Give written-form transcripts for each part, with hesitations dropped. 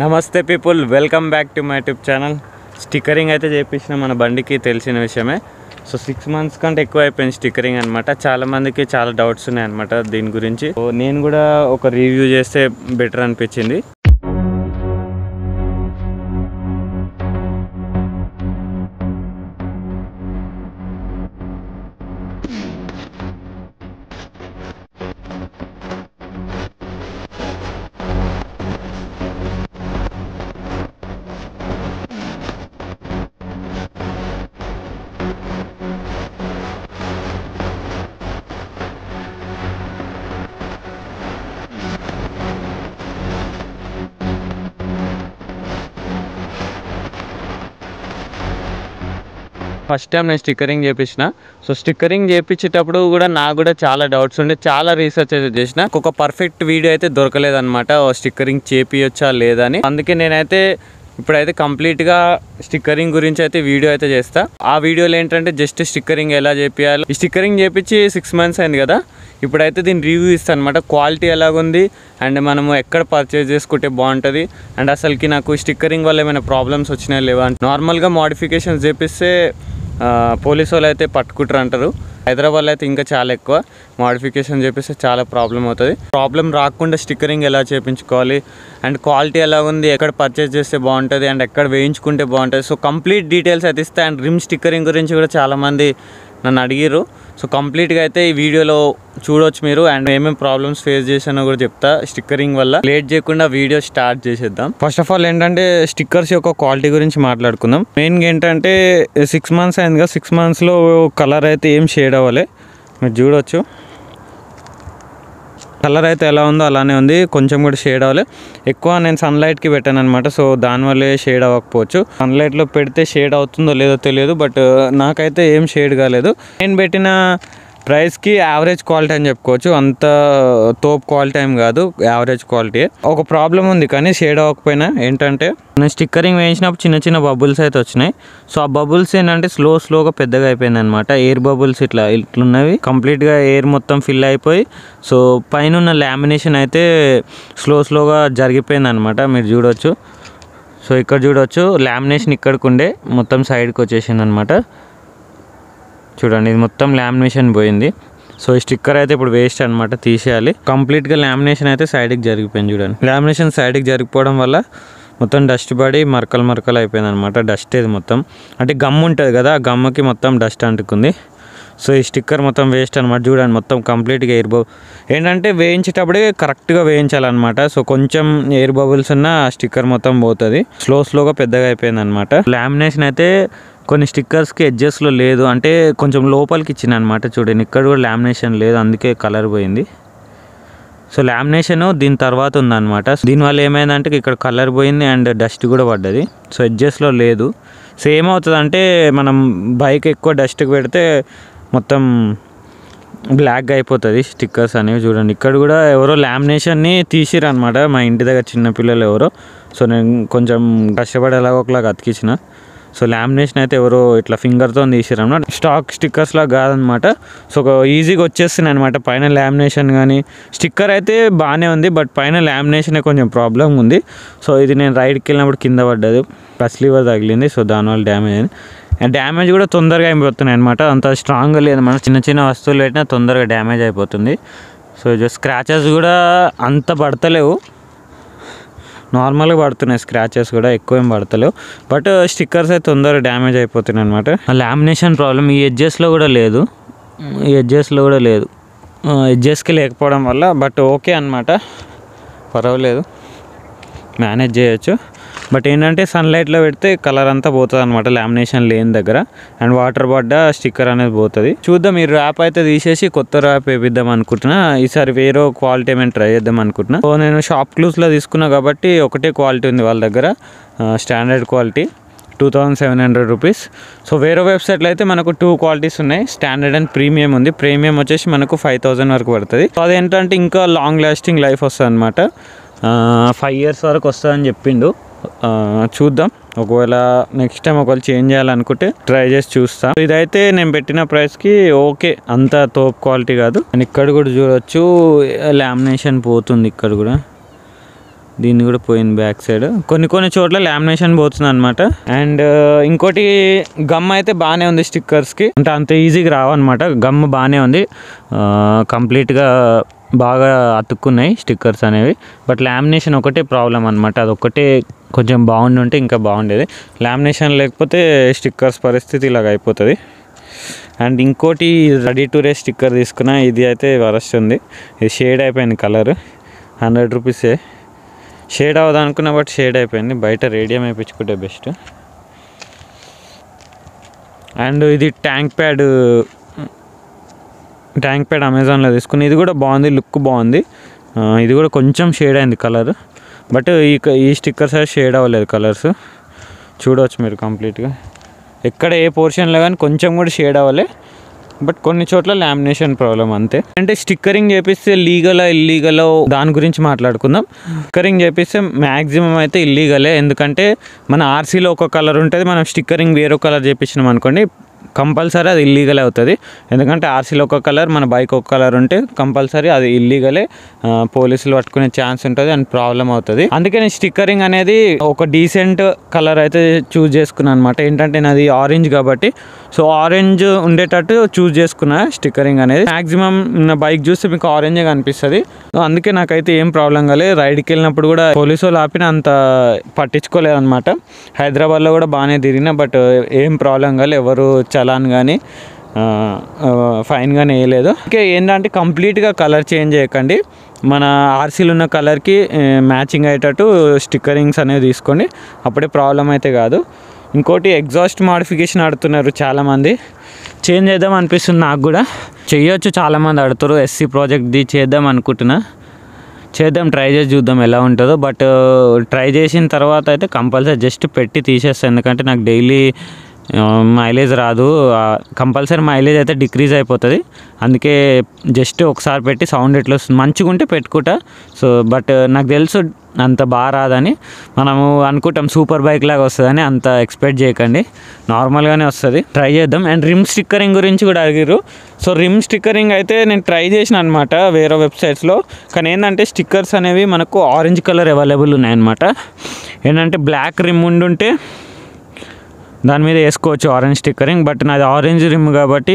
నమస్తే people, welcome back to my YouTube channel. Stickering అయితే చేయించిన మన బండికి తెలిసిన విషయమే. సో 6 months కంటే ఎక్కువ అయిపోయింది స్టిక్కరింగ్ అనమాట. చాలామందికి చాలా డౌట్స్ ఉన్నాయి అనమాట దీని గురించి. సో నేను కూడా ఒక రివ్యూ చేస్తే బెటర్ అనిపించింది. ఫస్ట్ టైం నేను స్టిక్కరింగ్ చేయించిన. సో స్టిక్కరింగ్ చేయించేటప్పుడు కూడా నాకు కూడా చాలా డౌట్స్ ఉండే, చాలా రీసెర్చ్ అయితే చేసిన. ఒక పర్ఫెక్ట్ వీడియో అయితే దొరకలేదన్నమాట స్టిక్కరింగ్ చేపియొచ్చా లేదా అని. అందుకే నేనైతే ఇప్పుడైతే కంప్లీట్గా స్టిక్కరింగ్ గురించి అయితే వీడియో అయితే చేస్తా. ఆ వీడియోలో ఏంటంటే జస్ట్ స్టిక్కరింగ్ ఎలా చేపియాలి, ఈ స్టిక్కరింగ్ చేపించి 6 months అయింది కదా, ఇప్పుడైతే దీని రివ్యూ ఇస్తాను అనమాట. క్వాలిటీ ఎలాగుంది అండ్ మనము ఎక్కడ పర్చేజ్ చేసుకుంటే బాగుంటుంది అండ్ అసలుకి నాకు స్టిక్కరింగ్ వల్ల ఏమైనా ప్రాబ్లమ్స్ వచ్చినాయా లేవా. నార్మల్గా మోడిఫికేషన్స్ చేపిస్తే పోలీసు వాళ్ళు అయితే పట్టుకుంటారు అంటారు. హైదరాబాద్లో అయితే ఇంకా చాలా ఎక్కువ మోడిఫికేషన్ చేపిస్తే చాలా ప్రాబ్లం అవుతుంది. ప్రాబ్లం రాకుండా స్టిక్కరింగ్ ఎలా చేయించుకోవాలి అండ్ క్వాలిటీ ఎలా ఉంది, ఎక్కడ పర్చేస్ చేస్తే బాగుంటుంది అండ్ ఎక్కడ వేయించుకుంటే బాగుంటుంది. సో కంప్లీట్ డీటెయిల్స్ అయితే ఇస్తాయి. అండ్ రిమ్ స్టిక్కరింగ్ గురించి కూడా చాలామంది నన్ను అడిగారు. సో కంప్లీట్గా అయితే ఈ వీడియోలో చూడవచ్చు మీరు. అండ్ ఏమేమి ప్రాబ్లమ్స్ ఫేస్ చేశానో కూడా చెప్తా స్టిక్కరింగ్ వల్ల. లేట్ చేయకుండా వీడియో స్టార్ట్ చేసేద్దాం. ఫస్ట్ ఆఫ్ ఆల్ ఏంటంటే స్టిక్కర్స్ యొక్క క్వాలిటీ గురించి మాట్లాడుకుందాం. మెయిన్గా ఏంటంటే 6 months అయింది కదా, 6 monthsలో కలర్ అయితే ఏం షేడ్ అవ్వాలి. మీరు చూడవచ్చు కలర్ అయితే ఎలా ఉందో అలానే ఉంది, కొంచెం కూడా షేడ్ అవ్వాలి. ఎక్కువ నేను సన్లైట్కి పెట్టాను అనమాట. సో దానివల్లే షేడ్ అవ్వకపోవచ్చు. సన్లైట్లో పెడితే షేడ్ అవుతుందో లేదో తెలియదు, బట్ నాకైతే ఏం షేడ్ కాలేదు. నేను పెట్టిన ప్రైస్కి యావరేజ్ క్వాలిటీ అని చెప్పుకోవచ్చు. అంత తోప్ క్వాలిటీ ఏం కాదు, యావరేజ్ క్వాలిటీ. ఒక ప్రాబ్లం ఉంది కానీ షేడ్ అవ్వకపోయినా ఏంటంటే నేను స్టిక్కరింగ్ వేయించినప్పుడు చిన్న చిన్న బబుల్స్ అయితే వచ్చినాయి. సో ఆ బబుల్స్ ఏంటంటే స్లోగా పెద్దగా అయిపోయింది అనమాట. ఎయిర్ బబుల్స్ ఇట్లున్నవి, కంప్లీట్గా ఎయిర్ మొత్తం ఫిల్ అయిపోయి సో పైన ఉన్న లామినేషన్ అయితే స్లోగా జరిగిపోయింది అనమాట. మీరు చూడవచ్చు. సో ఇక్కడ చూడవచ్చు లామినేషన్ ఇక్కడికి ఉండే మొత్తం సైడ్కి వచ్చేసింది అనమాట. చూడండి, ఇది మొత్తం లామినేషన్ పోయింది. సో ఈ స్టిక్కర్ అయితే ఇప్పుడు వేస్ట్ అనమాట, తీసేయాలి. కంప్లీట్గా లామినేషన్ అయితే సైడ్కి జరిగిపోయింది. చూడండి, లామినేషన్ సైడ్కి జరిగిపోవడం వల్ల మొత్తం డస్ట్ పడి మరకలు అయిపోయింది అనమాట. డస్ట్ ఇది మొత్తం అంటే గమ్ ఉంటుంది కదా, ఆ గమ్ముకి మొత్తం డస్ట్ అంటుకుంది. సో ఈ స్టిక్కర్ మొత్తం వేస్ట్ అనమాట. చూడండి, మొత్తం కంప్లీట్గా ఎయిర్ బబుల్ ఏంటంటే వేయించేటప్పుడే కరెక్ట్గా వేయించాలన్నమాట. సో కొంచెం ఎయిర్ బబుల్స్ ఉన్న స్టిక్కర్ మొత్తం పోతుంది. స్లోగా పెద్దగా అయిపోయింది అనమాట. లామినేషన్ అయితే కొన్ని స్టిక్కర్స్కి ఎడ్జెస్లో లేదు, అంటే కొంచెం లోపలికి ఇచ్చింది అనమాట. చూడండి, ఇక్కడ కూడా లామినేషన్ లేదు, అందుకే కలర్ పోయింది. సో లామినేషన్ దీని తర్వాత ఉందన్నమాట. దీనివల్ల ఏమైందంటే ఇక్కడ కలర్ పోయింది అండ్ డస్ట్ కూడా పడ్డది. సో ఎడ్జెస్లో లేదు. సో ఏమవుతుంది మనం బైక్ ఎక్కువ డస్ట్కి పెడితే మొత్తం బ్లాక్గా అయిపోతుంది స్టిక్కర్స్ అనేవి. చూడండి, ఇక్కడ కూడా ఎవరో లామినేషన్ని తీసిరు అనమాట, మా ఇంటి దగ్గర చిన్నపిల్లలు ఎవరో. సో నేను కొంచెం కష్టపడి ఒకలాగా అతికించిన. సో లామినేషన్ అయితే ఎవరో ఇట్లా ఫింగర్తో తీసిరు అనమాట. స్టాక్ స్టిక్కర్స్లా కాదనమాట. సో ఈజీగా వచ్చేస్తున్నాయి అనమాట. పైన లామినేషన్ కానీ స్టిక్కర్ అయితే బాగానే ఉంది, బట్ పైన లామినేషన్ కొంచెం ప్రాబ్లం ఉంది. సో ఇది నేను రైడ్కి వెళ్ళినప్పుడు కింద పడ్డది, ప్లస్ లీవర్ తగిలింది. సో దానివల్ల డ్యామేజ్ అయింది. డ్యామేజ్ కూడా తొందరగా అయిపోతున్నాయి అనమాట. అంత స్ట్రాంగ్గా లేదు, మనం చిన్న వస్తువులు పెట్టినా తొందరగా డ్యామేజ్ అయిపోతుంది. సో స్క్రాచెస్ కూడా అంత పడతలేవు, నార్మల్గా పడుతున్నాయి స్క్రాచెస్ కూడా, ఎక్కువ ఏం పడతలేవు. బట్ స్టిక్కర్స్ అయితే తొందరగా డ్యామేజ్ అయిపోతున్నాయి అనమాట. లామినేషన్ ప్రాబ్లం ఈ ఎడ్జెస్లో కూడా లేదు, ఎడ్జెస్కి లేకపోవడం వల్ల. బట్ ఓకే అనమాట, పర్వాలేదు, మేనేజ్ చేయొచ్చు. బట్ ఏంటంటే సన్లైట్లో పెడితే కలర్ అంతా పోతుంది అనమాట లామినేషన్ లేని దగ్గర. అండ్ వాటర్ పడ్డ స్టిక్కర్ అనేది పోతుంది. చూద్దాం, ఈ ర్యాప్ అయితే తీసేసి కొత్త ర్యాప్ వేపిద్దాం అనుకుంటున్నా. ఈసారి వేరే క్వాలిటీ ఏమైనా ట్రై చేద్దాం అనుకుంటున్నా. సో నేను షాప్ క్లూస్లో తీసుకున్నా కాబట్టి ఒకటే క్వాలిటీ ఉంది వాళ్ళ దగ్గర, స్టాండర్డ్ క్వాలిటీ, 2700 రూపీస్. సో వేరే వెబ్సైట్లో అయితే మనకు 2 క్వాలిటీస్ ఉన్నాయి, స్టాండర్డ్ అండ్ ప్రీమియం ఉంది. ప్రీమియం వచ్చేసి మనకు 5000 వరకు పడుతుంది. సో అదేంటంటే ఇంకా లాంగ్ లాస్టింగ్ లైఫ్ వస్తుంది అనమాట, 5 years వరకు వస్తుందని చెప్పిండు. చూద్దాం, ఒకవేళ నెక్స్ట్ టైం ఒకవేళ చేంజ్ చేయాలనుకుంటే ట్రై చేసి చూస్తా. ఇదైతే నేను పెట్టిన ప్రైస్కి ఓకే, అంత తోప్ క్వాలిటీ కాదు. అండ్ ఇక్కడ కూడా చూడవచ్చు లామినేషన్ పోతుంది, ఇక్కడ కూడా దీన్ని కూడా పోయింది బ్యాక్ సైడ్. కొన్ని చోట్ల లామినేషన్ పోతుంది అనమాట. అండ్ ఇంకోటి గమ్ అయితే బాగానే ఉంది స్టిక్కర్స్కి, అంటే అంత ఈజీగా రావన్నమాట. గమ్ బాగానే ఉంది, కంప్లీట్గా బాగా అతుక్కున్నాయి స్టిక్కర్స్ అనేవి. బట్ లామినేషన్ ఒకటే ప్రాబ్లం అనమాట, అదొక్కటే కొంచెం బాగుండుంటే ఇంకా బాగుండేది. లామినేషన్ లేకపోతే స్టిక్కర్స్ పరిస్థితి ఇలాగ అయిపోతుంది. అండ్ ఇంకోటి రెడీ టు రేస్ స్టిక్కర్ తీసుకున్నా, ఇది అయితే వరస్ట్ ఉంది. ఇది షేడ్ అయిపోయింది కలర్, 100 రూపీసే. షేడ్ అవ్వదు అనుకున్నా బట్ షేడ్ అయిపోయింది. బయట రేడియం వేయించుకుంటే బెస్ట్. అండ్ ఇది ట్యాంక్ ప్యాడ్ అమెజాన్లో తీసుకుని, ఇది కూడా బాగుంది, లుక్ బాగుంది. ఇది కూడా కొంచెం షేడ్ అయింది కలర్, బట్ ఈ స్టిక్కర్స్ అయితే షేడ్ అవ్వలేదు కలర్స్. చూడవచ్చు మీరు కంప్లీట్గా ఎక్కడ ఏ పోర్షన్లో కానీ కొంచెం కూడా షేడ్ అవ్వలే. బట్ కొన్ని చోట్ల లామినేషన్ ప్రాబ్లం అంతే. అంటే స్టిక్కరింగ్ చేపిస్తే లీగలా ఇల్లీగలో దాని గురించి మాట్లాడుకుందాం. స్టిక్కరింగ్ చేపిస్తే మ్యాక్సిమం అయితే ఇల్లీగలే, ఎందుకంటే మన ఆర్సీలో ఒక కలర్ ఉంటుంది, మనం స్టిక్కరింగ్ వేరే కలర్ చేపించినాం అనుకోండి కంపల్సరీ అది ఇల్లీగలే అవుతుంది. ఎందుకంటే ఆర్సీలో ఒక కలర్, మన బైక్ ఒక కలర్ ఉంటే కంపల్సరీ అది ఇల్లీగలే, పోలీసులు పట్టుకునే ఛాన్స్ ఉంటుంది అండ్ ప్రాబ్లం అవుతుంది. అందుకే నేను స్టిక్కరింగ్ అనేది ఒక డీసెంట్ కలర్ అయితే చూస్ చేసుకున్నాను అనమాట. ఏంటంటే నాది ఆరెంజ్ కాబట్టి, సో ఆరెంజ్ ఉండేటట్టు చూస్ చేసుకున్నా స్టిక్కరింగ్ అనేది. మ్యాక్సిమం నా బైక్ చూస్తే మీకు ఆరెంజే కనిపిస్తుంది, అందుకే నాకైతే ఏం ప్రాబ్లం కాలేదు. రైడ్కి వెళ్ళినప్పుడు కూడా పోలీసు వాళ్ళు ఆపిన అంత పట్టించుకోలేదు అనమాట. హైదరాబాద్లో కూడా బాగానే తిరిగిన, బట్ ఏం ప్రాబ్లం కాలేదు, ఎవరు చలాన్ కానీ ఫైన్ కానీ వేయలేదు. ఓకే, ఏంటంటే కంప్లీట్గా కలర్ చేంజ్ చేయకండి, మన ఆర్సీలు ఉన్న కలర్కి మ్యాచింగ్ అయ్యేటట్టు స్టిక్కరింగ్స్ అనేవి తీసుకోండి, అప్పుడే ప్రాబ్లం అయితే కాదు. ఇంకోటి ఎగ్జాస్ట్ మాడిఫికేషన్ ఆడుతున్నారు చాలామంది, చేంజ్ చేద్దాం అనిపిస్తుంది నాకు కూడా. చేయొచ్చు, చాలామంది ఆడుతారు. ఎస్సీ ప్రాజెక్ట్ది చేద్దాం అనుకుంటున్నా, చేద్దాం, ట్రై చేసి చూద్దాం ఎలా ఉంటుందో. బట్ ట్రై చేసిన తర్వాత అయితే కంపల్సరీ జస్ట్ పెట్టి తీసేస్తాను, ఎందుకంటే నాకు డైలీ మైలేజ్ రాదు. కంపల్సరీ మైలేజ్ అయితే డిక్రీజ్ అయిపోతుంది, అందుకే జస్ట్ ఒకసారి పెట్టి సౌండ్ ఎట్లా వస్తుంది మంచిగా ఉంటే పెట్టుకుంటా. సో బట్ నాకు తెలుసు అంత బాగా రాదని, మనము అనుకుంటాం సూపర్ బైక్ లాగా వస్తుందని, అంత ఎక్స్పెక్ట్ చేయకండి, నార్మల్గానే వస్తుంది. ట్రై చేద్దాం. అండ్ రిమ్ స్టిక్కరింగ్ గురించి కూడా అడిగారు. సో రిమ్ స్టిక్కరింగ్ అయితే నేను ట్రై చేసిన అనమాట వేరే వెబ్సైట్స్లో, కానీ ఏంటంటే స్టిక్కర్స్ అనేవి మనకు ఆరెంజ్ కలర్ అవైలబుల్ ఉన్నాయన్నమాట. ఏంటంటే బ్లాక్ రిమ్ ఉండుంటే దాని మీద వేసుకోవచ్చు ఆరెంజ్ స్టిక్కరింగ్, బట్ నాది ఆరెంజ్ రిమ్ కాబట్టి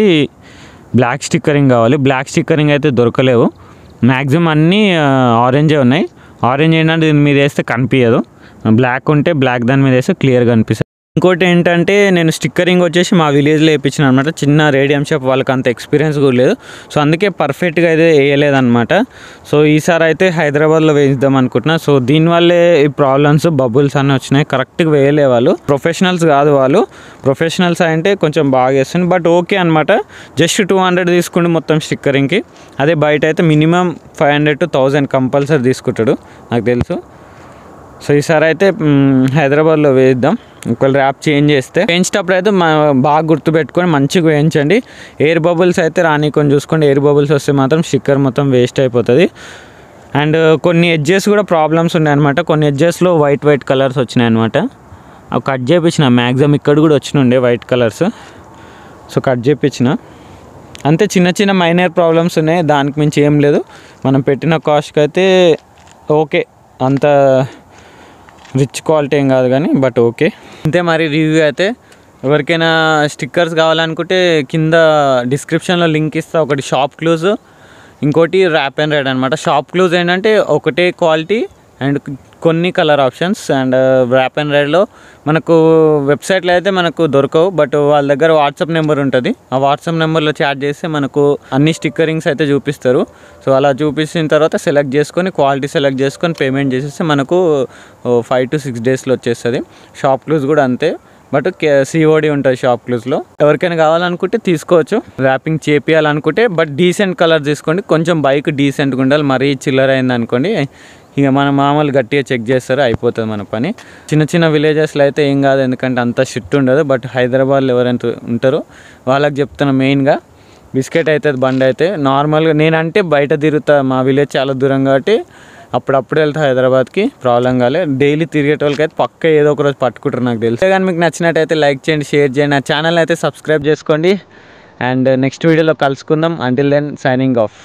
బ్లాక్ స్టిక్కరింగ్ కావాలి. బ్లాక్ స్టిక్కరింగ్ అయితే దొరకలేవు, మ్యాక్సిమం అన్నీ ఆరెంజే ఉన్నాయి. ఆరెంజ్ ఏంటంటే దీని మీద వేస్తే కనిపించదు, బ్లాక్ ఉంటే బ్లాక్ దాని మీద వేస్తే క్లియర్గా కనిపిస్తుంది. ఇంకోటి ఏంటంటే నేను స్టిక్కరింగ్ వచ్చేసి మా విలేజ్లో వేయించిన అనమాట, చిన్న రేడియం షాప్, వాళ్ళకి అంత ఎక్స్పీరియన్స్ కూడా లేదు, సో అందుకే పర్ఫెక్ట్గా అయితే వేయలేదన్నమాట. సో ఈసారి అయితే హైదరాబాద్లో వేయిద్దాం అనుకుంటున్నా. సో దీనివల్లే ఈ ప్రాబ్లమ్స్, బబుల్స్ అన్నీ వచ్చినాయి, కరెక్ట్గా వేయలే వాళ్ళు, ప్రొఫెషనల్స్ కాదు వాళ్ళు. ప్రొఫెషనల్స్ అంటే కొంచెం బాగా వేస్తుంది, బట్ ఓకే అనమాట. జస్ట్ 200 తీసుకుంటే మొత్తం స్టిక్కరింగ్కి, అదే బయట అయితే మినిమం 500 to 1000 కంపల్సరీ తీసుకుంటాడు నాకు తెలుసు. సో ఈసారి అయితే హైదరాబాద్లో వేయిద్దాం. ఒకవేళ ర్యాప్ చేంజ్ చేస్తే, వేయించేటప్పుడు అయితే బాగా గుర్తుపెట్టుకొని మంచిగా వేయించండి. ఎయిర్ బబుల్స్ అయితే రానికొని చూసుకోండి, ఎయిర్ బబుల్స్ వస్తే మాత్రం స్టిక్కర్ మొత్తం వేస్ట్ అయిపోతుంది. అండ్ కొన్ని ఎడ్జెస్ కూడా ప్రాబ్లమ్స్ ఉన్నాయన్నమాట, కొన్ని ఎడ్జెస్లో వైట్ కలర్స్ వచ్చినాయి అనమాట. అవి కట్ చేయించిన, మ్యాక్సిమం ఇక్కడ కూడా వచ్చినుండే వైట్ కలర్స్, సో కట్ చేయించిన. అంతే, చిన్న మైనర్ ప్రాబ్లమ్స్ ఉన్నాయి, దానికి మించి ఏం లేదు. మనం పెట్టిన కాస్ట్కి అయితే ఓకే, అంత రిచ్ క్వాలిటీ ఏం కాదు కానీ, బట్ ఓకే అంతే. మరి రివ్యూ అయితే ఎవరికైనా స్టిక్కర్స్ కావాలనుకుంటే కింద డిస్క్రిప్షన్లో లింక్ ఇస్తా. ఒకటి షాప్ క్లూజ్, ఇంకోటి ర్యాప్ అండ్ రైడ్ అనమాట. షాప్ క్లూజ్ ఏంటంటే ఒకటే క్వాలిటీ అండ్ కొన్ని colour options, and wrap and రైడ్లో మనకు వెబ్సైట్లో అయితే మనకు దొరకవు, బట్ వాళ్ళ దగ్గర వాట్సాప్ నెంబర్ ఉంటుంది, ఆ వాట్సాప్ నెంబర్లో చాట్ చేస్తే మనకు అన్ని స్టిక్కరింగ్స్ అయితే చూపిస్తారు. సో అలా చూపించిన తర్వాత సెలెక్ట్ చేసుకొని, క్వాలిటీ సెలెక్ట్ చేసుకొని పేమెంట్ చేసేస్తే మనకు 5 to 6 డేస్లో వచ్చేస్తుంది. షాప్ క్లూజ్ కూడా అంతే, బట్ COD ఉంటుంది షాప్ క్లూజ్లో. ఎవరికైనా కావాలనుకుంటే తీసుకోవచ్చు, ర్యాపింగ్ చేపియాలనుకుంటే, బట్ డీసెంట్ కలర్ తీసుకోండి. కొంచెం బైక్ డీసెంట్గా ఉండాలి, మరీ చిల్లర అయింది అనుకోండి ఇక మనం మామూలు గట్టిగా చెక్ చేస్తారు, అయిపోతుంది మన పని. చిన్న విలేజెస్లో అయితే ఏం కాదు, ఎందుకంటే అంత షిట్ ఉండదు, బట్ హైదరాబాద్లో ఎవరైనా ఉంటారో వాళ్ళకి చెప్తున్నా, మెయిన్గా బిస్కెట్ అవుతుంది బండి అయితే. నార్మల్గా నేనంటే బయట తిరుగుతా, మా విలేజ్ చాలా దూరం కాబట్టి అప్పుడప్పుడు వెళ్తా హైదరాబాద్కి, ప్రాబ్లం కాలే. డైలీ తిరిగేటోళ్ళకి అయితే పక్క ఏదో ఒక రోజు పట్టుకుంటారు నాకు తెలుసు. కానీ మీకు నచ్చినట్టయితే లైక్ చేయండి, షేర్ చేయండి, నా ఛానల్ అయితే సబ్స్క్రైబ్ చేసుకోండి. అండ్ నెక్స్ట్ వీడియోలో కలుసుకుందాం. Until then signing of.